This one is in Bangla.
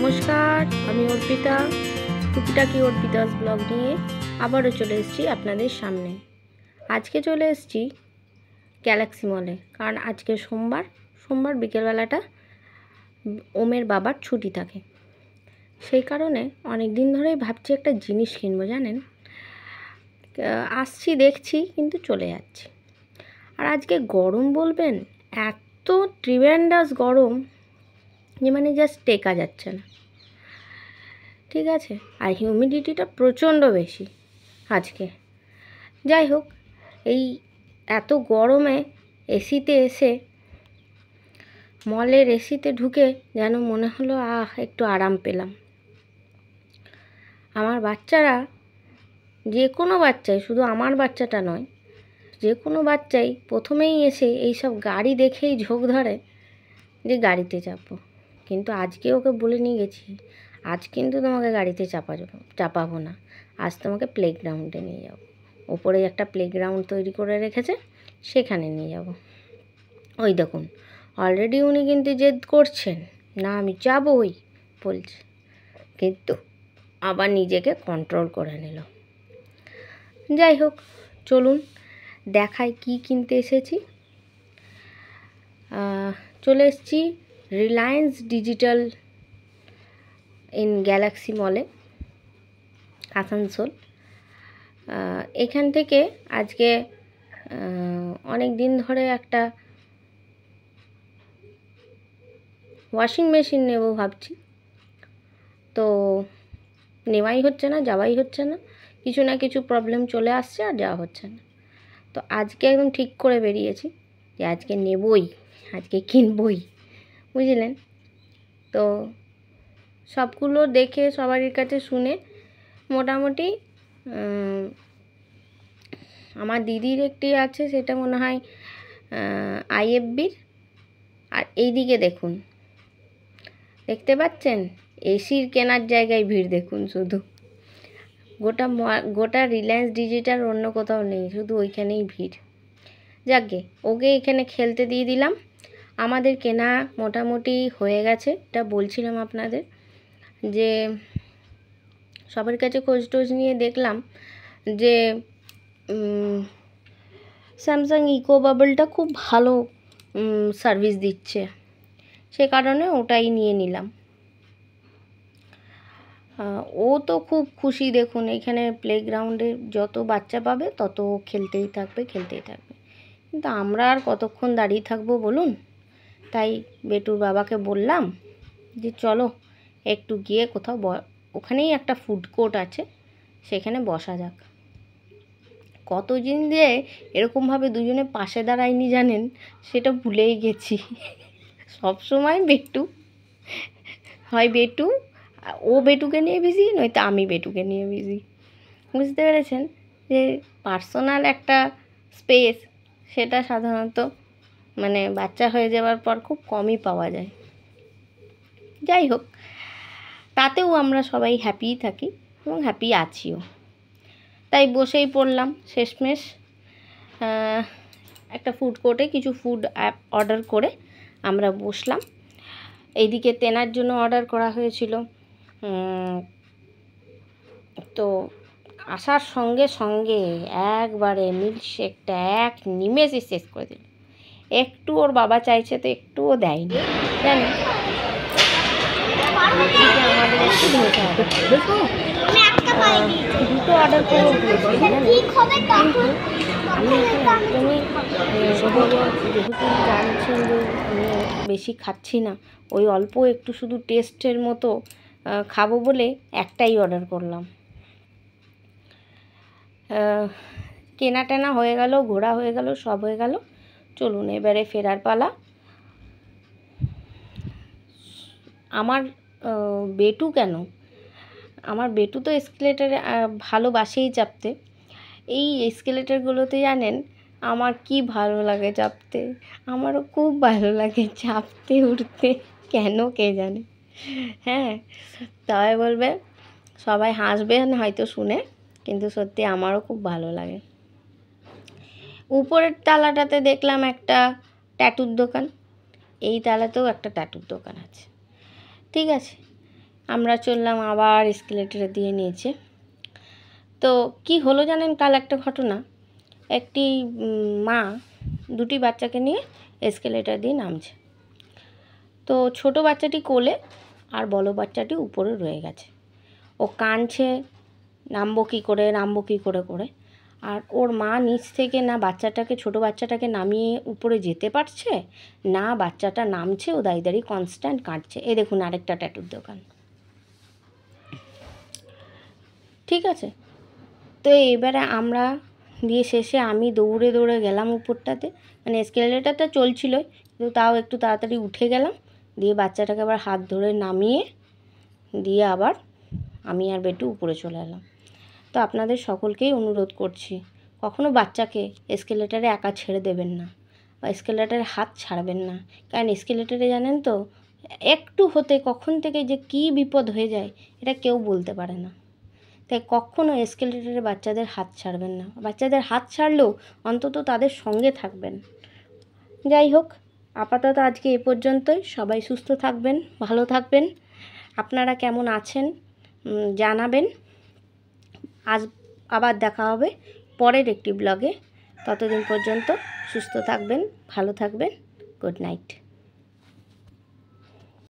নমস্কার, আমি অর্পিতা, টুকিটাকি অর্পিতাস ব্লগ নিয়ে আবারও চলে এসেছি আপনাদের সামনে। আজকে চলে এসেছি গ্যালাক্সি মলে, কারণ আজকে সোমবার বিকেলবেলাটা ওমের বাবার ছুটি থাকে। সেই কারণে অনেক দিন ধরেই ভাবছি একটা জিনিস কিনবো, জানেন। আসছি দেখছি কিন্তু চলে যাচ্ছি। আর আজকে গরম বলবেন, এত ট্রিমেন্ডাস গরম যে মানে জাস্ট টেকা যাচ্ছে না, ঠিক আছে। আর হিউমিডিটিটা প্রচণ্ড বেশি আজকে। যাই হোক, এই এত গরমে এসিতে এসে, মলের এসিতে ঢুকে যেন মনে হলো একটু আরাম পেলাম। আমার বাচ্চারা, যে কোনো বাচ্চাই, শুধু আমার বাচ্চাটা নয়, যে কোনো বাচ্চাই প্রথমেই এসে এইসব গাড়ি দেখেই ঝোঁক ধরে যে গাড়িতে চাপবো। কিন্তু আজকে ওকে বলে নিয়ে গেছি, আজ কিন্তু তোমাকে গাড়িতে চাপাবো না, আজ তোমাকে প্লেগ্রাউন্ডে নিয়ে যাব। ওপরে একটা প্লেগ্রাউন্ড তৈরি করে রেখেছে, সেখানে নিয়ে যাব। ওই দেখুন, অলরেডি উনি কিন্তু জেদ করছেন, না আমি যাবই বলছে, কিন্তু আবার নিজেকে কন্ট্রোল করে নিল। যাই হোক, চলুন দেখাই কি কিনতে এসেছি। চলে এসেছি রিলায়েন্স ডিজিটাল ইন গ্যালাক্সি মলে, আসানসোল। এখান থেকে আজকে অনেক দিন ধরে একটা ওয়াশিং মেশিন নেব ভাবছি, তো নেওয়াই হচ্ছে না, যাওয়াই হচ্ছে না, কিছু না কিছু প্রবলেম চলে আসছে আর যাওয়া হচ্ছে না। তো আজকে একদম ঠিক করে বেরিয়েছি যে আজকে নেবই, আজকে কিনবই, বুঝলেন। তো সবগুলো দেখে, সবারই কাছে শুনে মোটামুটি আমার দিদির একটি আছে, সেটা মনে হয় আইএফবির। আর এইদিকে দেখুন, দেখতে পাচ্ছেন এসির কেনার জায়গায় ভিড় দেখুন, শুধু গোটা রিলায়েন্স ডিজিটাল, অন্য কোথাও নেই, শুধু ওইখানেই ভিড়। যাকে ওকে এখানে খেলতে দিয়ে দিলাম। আমাদের কেনা মোটামুটি হয়ে গেছে, এটা বলছিলাম আপনাদের, যে সবার কাছে খোঁজ টোজ নিয়ে দেখলাম যে স্যামসাং ইকো বাবলটা খুব ভালো সার্ভিস দিচ্ছে, সে কারণে ওটাই নিয়ে নিলাম। ও তো খুব খুশি, দেখুন এখানে প্লেগ্রাউন্ডে যত বাচ্চা পাবে তত খেলতেই থাকবে। কিন্তু আমরা আর কতক্ষণ দাঁড়িয়ে থাকবো বলুন। তাই বেটুর বাবাকে বললাম যে চলো একটু গিয়ে কোথাও, ওখানেই একটা ফুড কোর্ট আছে, সেখানে বসা যাক। কতদিন দিয়ে এরকমভাবে দুজনে পাশে দাঁড়ায়নি জানেন, সেটা ভুলেই গেছি। সবসময় বেটু, ও বেটুকে নিয়ে বিজি, নয়তো আমি বেটুকে নিয়ে বিজি, বুঝতে পেরেছেন। যে পার্সোনাল একটা স্পেস, সেটা সাধারণত মানে বাচ্চা হয়ে যাওয়ার পর খুব কমই পাওয়া যায়। যাই হোক, তাতেও আমরা সবাই হ্যাপিই থাকি এবং হ্যাপি আছিও। তাই বসেই পড়লাম শেষমেশ একটা ফুড কোর্টে কিছু ফুড অর্ডার করে আমরা বসলাম। এইদিকে তেনার জন্য অর্ডার করা হয়েছিল, তো আসার সঙ্গে সঙ্গে একবারে মিল্কশেকটা এক নিমেষে শেষ করে দিল। একটু ওর বাবা চাইছে তো একটুও দেয়নি, জানেন। আমাদের একটু ধোসা দুটো অর্ডার করে কিন্তু আমি একদমই, যেহেতু জানছেন যে আমি বেশি খাচ্ছি না, ওই অল্প একটু শুধু টেস্টের মতো খাবো বলে একটাই অর্ডার করলাম। কেনা টেনা হয়ে গেল, ঘোরা হয়ে গেল, সব হয়ে গেল। চলুন এবারে ফেরার পালা। আমার বেটু কেন, আমার বেটু তো এসকেলেটারে ভালোবাসেই চাপতে। এই এসকেলেটারগুলোতে জানেন আমার কি ভালো লাগে চাপতে, আমারও খুব ভালো লাগে চাপতে উঠতে, কেন কে জানে। হ্যাঁ, তবে বলবে, সবাই হাসবেন হয়তো শুনে, কিন্তু সত্যি আমারও খুব ভালো লাগে। উপরের তালাটাতে দেখলাম একটা ট্যাটুর দোকান, এই তালাতেও একটা ট্যাটুর দোকান আছে, ঠিক আছে। আমরা চললাম আবার এসকেলেটরে দিয়ে নিয়েছে। তো কি হলো জানেন, কাল একটা ঘটনা, একটি মা দুটি বাচ্চাকে নিয়ে এসকেলেটর দিয়ে নামছে। তো ছোট বাচ্চাটি কোলে আর বড় বাচ্চাটি উপরে রয়ে গেছে। ও কাঁদছে, নামবো কী করে নামবো কী করে করে। আর ওর মা নিচ থেকে না বাচ্চাটাকে, ছোট বাচ্চাটাকে নামিয়ে উপরে যেতে পারছে, না বাচ্চাটা নামছে, ও দাঁড়িয়ে দাঁড়িয়ে কনস্ট্যান্ট কাঁদছে। এই দেখুন আরেকটা ট্যাটুর দোকান। ঠিক আছে, তো এবারে আমরা দিয়ে শেষে আমি দৌড়ে দৌড়ে গেলাম উপরটাতে, মানে এসকেলেটারটা চলছিল, কিন্তু তাও একটু তাড়াতাড়ি উঠে গেলাম, দিয়ে বাচ্চাটাকে আবার হাত ধরে নামিয়ে দিয়ে আবার আমি আর বেটু উপরে চলে এলাম। তো আপনাদের সকলকেই অনুরোধ করছি, কখনো বাচ্চাকে এসকেলেটারে একা ছেড়ে দেবেন না, বা এসকেলেটারে হাত ছাড়বেন না। কারণ এসকেলেটারে জানেন তো, একটু হতে কখন থেকে যে কী বিপদ হয়ে যায় এটা কেউ বলতে পারে না। তাই কখনো এসকেলেটারে বাচ্চাদের হাত ছাড়বেন না। বাচ্চাদের হাত ছাড়লেও অন্তত তাদের সঙ্গে থাকবেন। যাই হোক, আপাতত আজকে এ পর্যন্তই। সবাই সুস্থ থাকবেন, ভালো থাকবেন। আপনারা কেমন আছেন জানাবেন। আজ আবার দেখা হবে পরের একটি ব্লগে। ততদিন পর্যন্ত সুস্থ থাকবেন, ভালো থাকবেন। Good night.